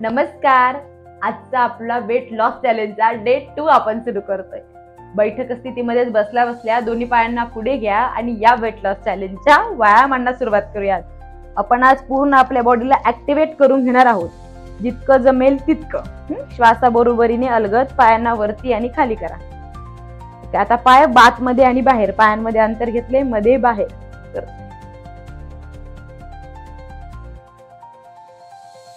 नमस्कार. आजचा आपला वेट लॉस चॅलेंजचा डे 2 आपण सुरू करतोय. बैठक स्थितीमध्येच बसल्या बसल्या दोन्ही पायांना पुढे घ्या आणि या वेट लॉस चॅलेंजच्या व्यायामांना सुरुवात करूयात. आपण आज पूर्ण आपल्या बॉडीला ऍक्टिव्हेट करून घेणार आहोत. जितकं जमेल तितकं. श्वासाबरोबरीने अलगद पायांना वरती आणि खाली करा. आता पाय बात मध्ये आणि बाहेर, पायांमध्ये अंतर घेतले, मध्ये बाहेर.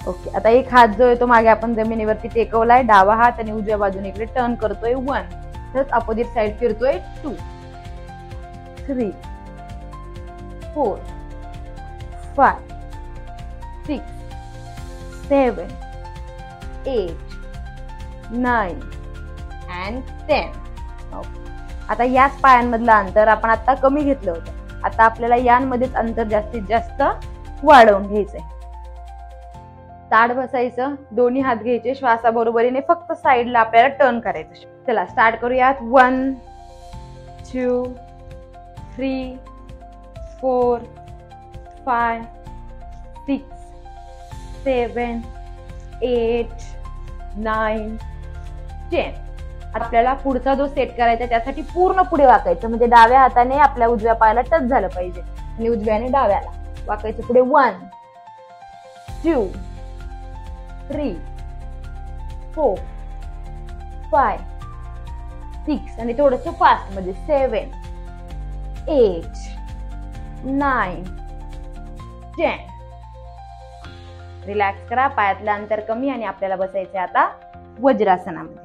ओके. आता एक हात जो आहे तो मागे आपण जमिनीवरती टेकवलाय. डावा हात आणि उजव्या बाजूने इकडे टर्न करतोय 1. तसंच अपोजिट साइड फिरतोय 2, 3, 4, 5, 6, 7, 8, 9 and 10. आता याच पायांमधलं अंतर आपण आता कमी घेतलं होतं. आता आपल्याला यांमध्येच अंतर जास्तीत जास्त वाढवून घ्यायचंय. ताड बसायचं, दोन्ही हात घ्यायचे, श्वासाबरोबरीने फक्त साईडला आपल्याला टर्न करायचं. चला स्टार्ट करूयात. 1, 2, 3, 4, 5, 6, 7, 8, 9, 10. आपल्याला पुढचा जो सेट करायचा त्यासाठी पूर्ण पुढे वाकायचं, म्हणजे डाव्या हाताने आपल्या उजव्या पायाला टच झालं पाहिजे आणि उजव्याने डाव्याला वाकायचं पुढे. 1, 2, 3, 4, 5, 6 आणि थोडस फास्ट मध्ये 7, 8, 9, 10. रिलॅक्स करा. पायातलं अंतर कमी आणि आपल्याला बसायचं आता वज्रासनामध्ये.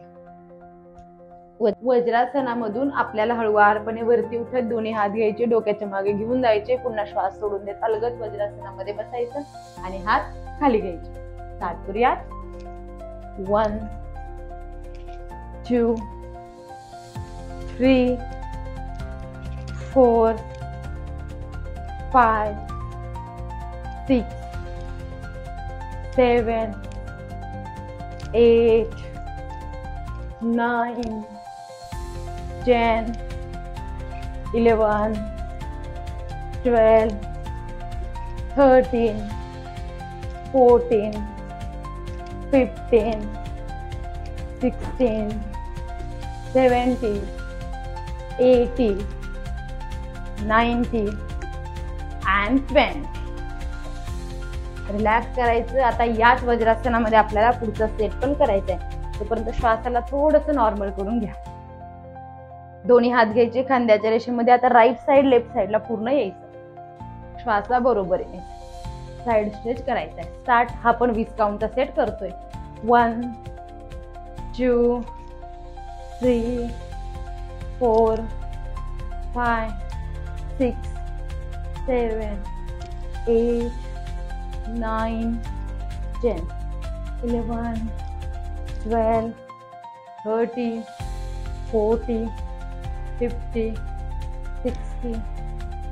वज्रासनामधून आपल्याला हळुवारपणे वरती उठत दोन्ही हात घ्यायचे, डोक्याच्या मागे घेऊन जायचे, पुन्हा श्वास सोडून देत अलगद वज्रासनामध्ये बसायचं आणि हात खाली घ्यायचे. स्टार्ट करूयात. 1, 2, 3, 4, 5, 6, 7, 8, 9, 10, 11, 12, 13, 14, 15, 16, 17, 18, 19 and 20. रिलॅक्स करायचं. आता याच वज्रासनामध्ये आपल्याला पुढचा सेट पण करायचा आहे. तोपर्यंत श्वासाला थोडंसं नॉर्मल करून घ्या. दोन्ही हात घ्यायचे खांद्याच्या रेषेमध्ये. आता राईट साइड लेफ्ट साइडला पूर्ण यायचं. श्वासाबरोबरीने साइड स्ट्रेच करायचा आहे. स्टार्ट. हा पण 20 काउंटचा सेट करतोय. 1, 2, 3, 4, 5, 6, 7, 8, 9, 10, 11, 12, 13, 14, 15, 16,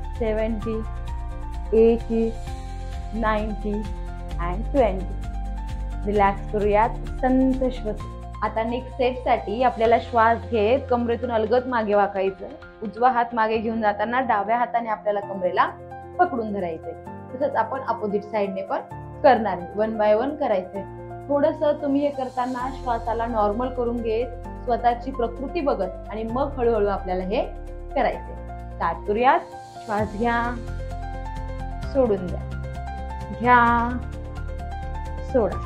17, 18, 19 and 20. रिलॅक्स करूयात. संत श्वास. आता नेक्स्ट सेट साठी आपल्याला श्वास घेत कमरेतून अलगद मागे वाकायचं. उजवा हात मागे घेऊन जाताना डाव्या हाताने आपल्याला कमरेला पकडून धरायचंय. तसंच आपण अपोजिट साइडने पण करणार आहे. 1 by 1 करायचंय. थोडस तुम्ही हे करताना श्वासाला नॉर्मल करून घेत, स्वतःची प्रकृती बघत आणि मग हळूहळू आपल्याला हे करायचंय. स्टार्ट करूयात. श्वास घ्या, सोडून द्या, घ्या, सोडा.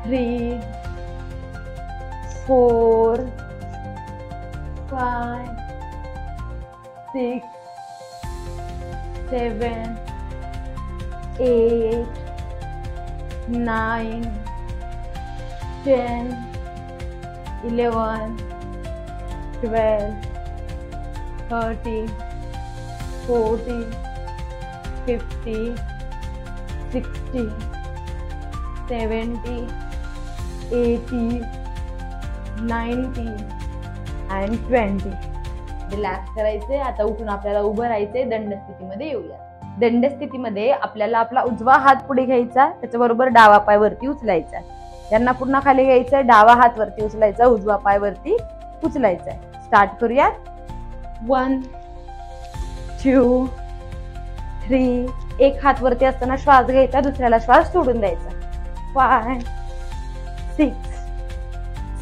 3, 4, 5, 6, 7, 8, 9, 10, 11, 12, 13, 14, 15, 16, 70, 80, 90 and 20. रिलॅक्स करायचे. आता उठून आपल्याला उभं राहायचंय. दंड स्थितीमध्ये येऊया. दंड स्थितीमध्ये आपल्याला आपला उजवा हात पुढे घ्यायचा, त्याच्याबरोबर डावा पाय वरती उचलायचा. यांना पुन्हा खाली घ्यायचंय. डावा हात वरती उचलायचा, उजवा पाय वरती उचलायचा. स्टार्ट करूयात. 1, 2, 3. एक हात वरती असताना श्वास घ्यायचा, दुसऱ्याला श्वास सोडून द्यायचा. 5, 6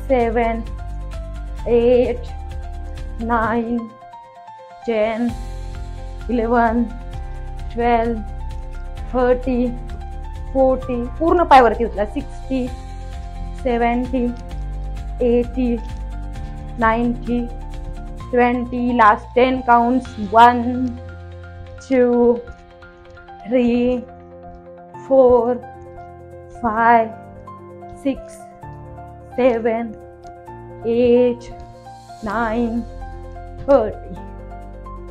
7 8 9 10 11 12 30 40 पूर्ण पायवरती उचला. 60 70 80 90 20 लास्ट 10 काउंट्स. 1 2 3 4 5 6 7 8 9 30.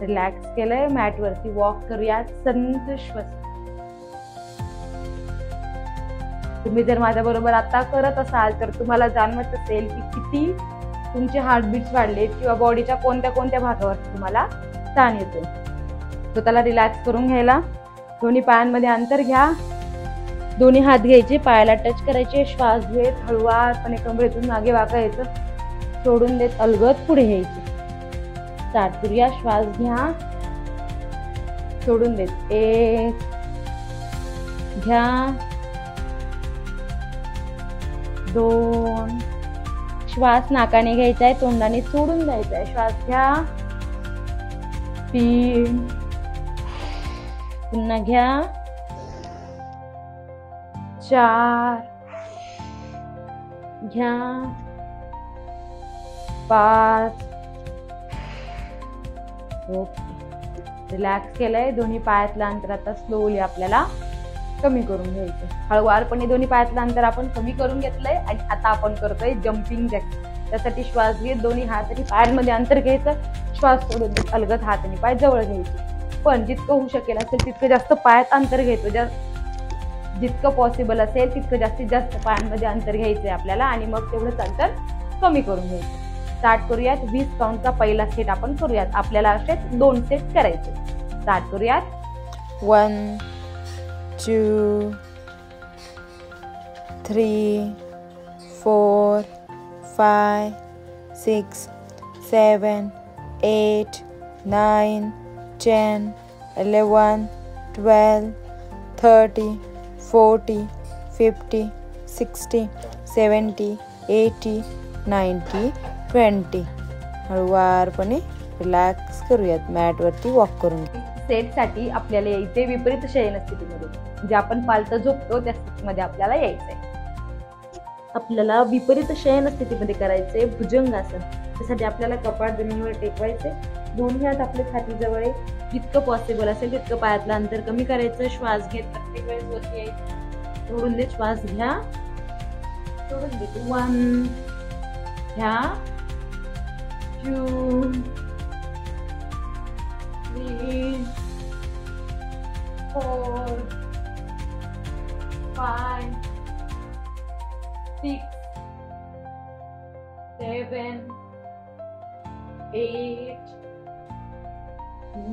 रिलॅक्स केलंय. मॅट वरती वॉक करूयात. संत श्वास. तुम्ही जर माझ्या बरोबर आता करत असाल तर तुम्हाला जाणवत असेल की किती तुमचे हार्टबीट्स वाढलेत किंवा बॉडीच्या कोणत्या कोणत्या भागावर तुम्हाला ताण येतोय. स्वतःला रिलॅक्स करून घ्यायला. दोन्ही पायांमध्ये अंतर घ्या. दोन्ही हात घ्यायचे, पायाला टच करायचे. श्वास घेत हळूवारपणे कमरेतून मागे वाकायचं. सोडून देत अलगद पुढे घ्यायचे. स्टार्ट करूया. श्वास घ्या, सोडून देत. 1 घ्या, 2 श्वास नाकाने घ्यायचा आहे, तोंडाने सोडून द्यायचा आहे. श्वास घ्या. 3 पुन्हा घ्या. 4 घ्या. 5 ओके. रिलॅक्स केलंय. दोन्ही पायातलं अंतर आता स्लोली आपल्याला कमी करून घ्यायचं. हळूवारपणे दोन्ही पायातलं अंतर आपण कमी करून घेतलंय आणि आता आपण करतोय जम्पिंग जॅक. त्यासाठी श्वास घेत दोन्ही हात आणि पायांमध्ये अंतर घ्यायचं. श्वास सोडून देत अलगद हात आणि पाय जवळ घ्यायचे. पण जितकं होऊ शकेल असेल तितकं जास्त पायात अंतर घ्यायचं. जितकं पॉसिबल असेल तितकं जास्तीत जास्त पायांमध्ये अंतर घ्यायचंय आपल्याला आणि मग तेवढंच अंतर कमी करून घ्यायचं. स्टार्ट करूयात. 20 काउंटचा पहिला सेट आपण करूयात. आपल्याला असे 2 सेट करायचे. स्टार्ट करूयात. 1 2 3 4 5 6 7 8 9 10 11 12 30 40 50 60 70 80 90 20. हळूवारपणे रिलॅक्स करूयात. मॅट वरती वॉक करून. सेट साठी आपल्याला यायचे विपरीत शयन स्थितीमध्ये. जे आपण पालतं झोपतो त्या स्थितीमध्ये आपल्याला यायचंय. आपल्याला विपरीत शयन स्थितीमध्ये करायचंय भुजंगासन. त्यासाठी आपल्याला कपाट जमिनीवर टेकवायचे. दोन्ही हात आपल्या छातीजवळ आहे. जितकं पॉसिबल असेल तितकं पायातलं अंतर कमी करायचं. श्वास घेत प्रत्येक वेळेस वरती यायचं. सोडून देत. श्वास घ्या, सोडून देत. 1 घ्या, 2 3 4 5 6 7 8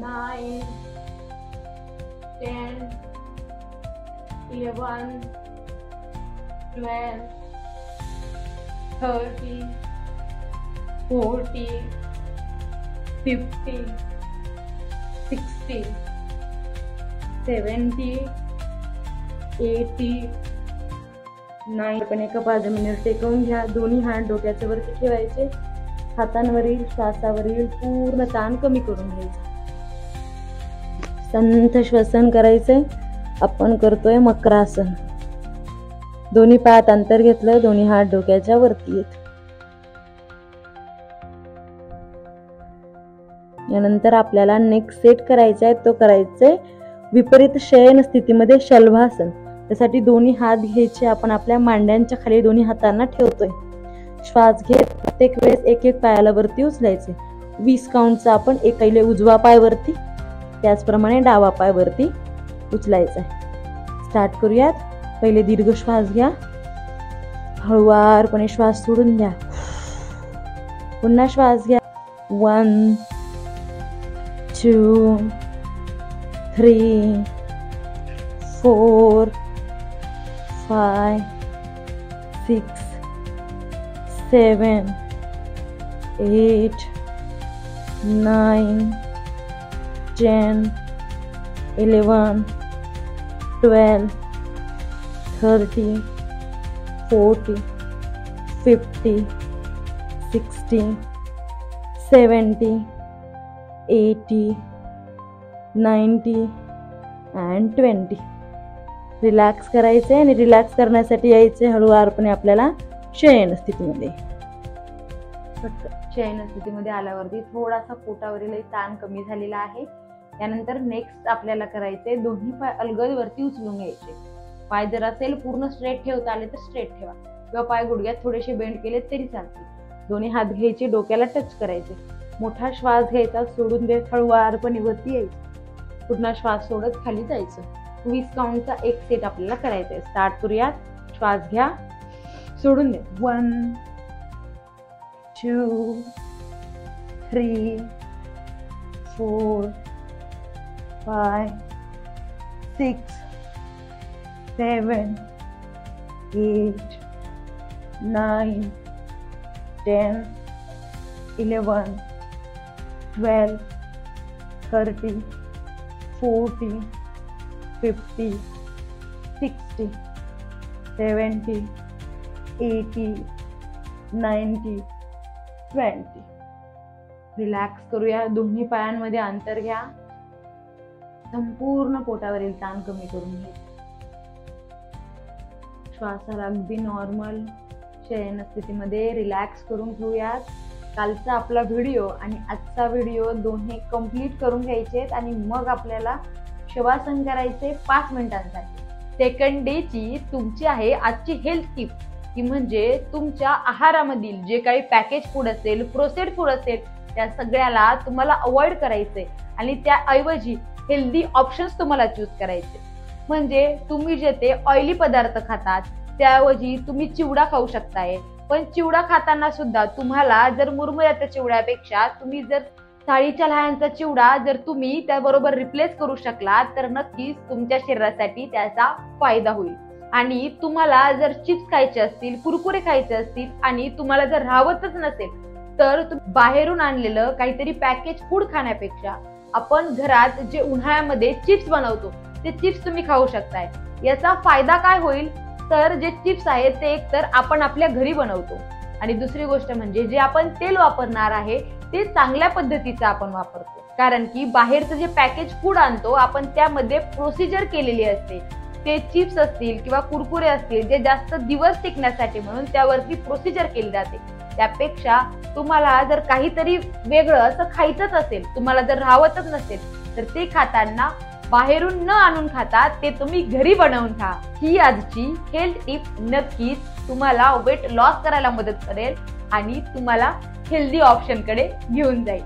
9 10 11 12 30 40 50 60 70 80 9. पण एका जमिनीवर टेकवून घ्या. दोन्ही हात डोक्याच्या वरती ठेवायचे. हातांवरील श्वासावरील पूर्ण ताण कमी करून घ्यायचा. संथ श्वसन करायचंय. आपण करतोय मकरासन. दोन्ही पायात अंतर घेतलं. दोन्ही हात डोक्याच्या वरती येत. यानंतर आपल्याला नेक्स्ट सेट करायचा आहे. तो करायचंय विपरीत शयन स्थितीमध्ये शलभासन. त्यासाठी दोन्ही हात घ्यायचे. आपण आपल्या मांड्यांच्या खाली दोन्ही हातांना ठेवतोय. श्वास घेत प्रत्येक वेळेस एक एक पायाला वरती उचलायचे. 20 काउंटचा आपण एक पहिले उजवा पाय वरती, त्याचप्रमाणे डावा पाय वरती उचलायचा आहे. स्टार्ट करूयात. पहिले दीर्घ श्वास घ्या. हळूवारपणे श्वास सोडून द्या. पुन्हा श्वास घ्या. 1 2 3 4 5 6 7 8 9 10 11 12 30 40 50, 60, 70, 80, 90 and 20. रिलॅक्स करायचे आणि रिलॅक्स करण्यासाठी यायचे हळूवारपणे आपल्याला शयन स्थितीमध्ये. शयन स्थितीमध्ये आल्यावरती थोडासा पोटावरील ताण कमी झालेला आहे. त्यानंतर नेक्स्ट आपल्याला करायचे दोन्ही पाय अलगद वरती उचलून घ्यायचे. पाय जर असेल पूर्ण स्ट्रेट ठेवता आले तर स्ट्रेट ठेवा किंवा पाय गुडघ्यात थोडेसे बेंड केले तरी चालते. दोन्ही हात घ्यायचे, डोक्याला टच करायचे. मोठा श्वास घ्यायचा, सोडून देत हळूवारपणे वरती यायचं. पुन्हा श्वास सोडत खाली जायचं. 20 काउंटचा एक सेट आपल्याला करायचा आहे. स्टार्ट करूयात. श्वास घ्या, सोडून द्या. 1 2 3 4 5 6 7 8 9 10 11 12 13 14 50 60 70 80 90 20. रिलॅक्स करूया. दोन्ही पायांमध्ये अंतर घ्या. संपूर्ण पोटावरील ताण कमी करून घ्या. श्वासाला अगदी नॉर्मल शयन स्थितीमध्ये रिलॅक्स करून घेऊयात. कालचा आपला व्हिडिओ आणि आजचा व्हिडिओ दोन्ही कंप्लीट करून घ्यायचे आणि मग आपल्याला शवासन करायचे 5 मिनिटांसाठी. सेकंड डे ची तुमची आहे आजची हेल्थ टिप, की म्हणजे तुमच्या आहारामधील जे काही पॅकेज फूड असेल, प्रोसेस्ड फूड असेल, त्या सगळ्याला तुम्हाला अवॉइड करायचे आणि त्याऐवजी हेल्दी ऑप्शन्स तुम्हाला चूज करायचे. म्हणजे तुम्ही जे ते ऑइली पदार्थ खातात त्याऐवजी तुम्ही चिवडा खाऊ शकताय. पण चिवडा खाताना सुद्धा तुम्हाला जर मुरमुऱ्याच्या चिवड्यापेक्षा तुम्ही जर साळीच्या लहानचा चिवडा जर तुम्ही त्याबरोबर रिप्लेस करू शकला तर नक्कीच तुमच्या शरीरासाठी त्याचा फायदा होईल. आणि तुम्हाला जर चिप्स खायचे असतील, कुरकुरे खायचे असतील आणि तुम्हाला जर राहवतच नसेल तर बाहेरून आणलेलं काहीतरी पॅकेज फूड खाण्यापेक्षा आपण घरात जे उन्हाळ्यामध्ये चिप्स बनवतो ते चिप्स तुम्ही खाऊ शकताय. याचा फायदा काय होईल तर जे चिप्स आहेत ते एक तर आपण आपल्या घरी बनवतो आणि दुसरी गोष्ट म्हणजे जे आपण तेल वापरणार आहे ते चांगल्या पद्धतीचं आपण वापरतो. कारण की बाहेरचं जे पॅकेज फूड आणतो आपण त्यामध्ये प्रोसिजर केलेली असते. ते चिप्स असतील किंवा कुरकुरे असतील जे जास्त दिवस टिकण्यासाठी म्हणून त्यावरती प्रोसिजर केली जाते. त्यापेक्षा तुम्हाला जर काहीतरी वेगळं असं खायचंच असेल, तुम्हाला जर राहवतच नसेल तर ते खाताना बाहेरून न आणून खाता ते तुम्ही घरी बनवून खा. ही आजची हेल्थ टिप नक्कीच तुम्हाला वेट लॉस करायला मदत करेल आणि तुम्हाला हेल्दी ऑप्शन कडे घेऊन जाईल.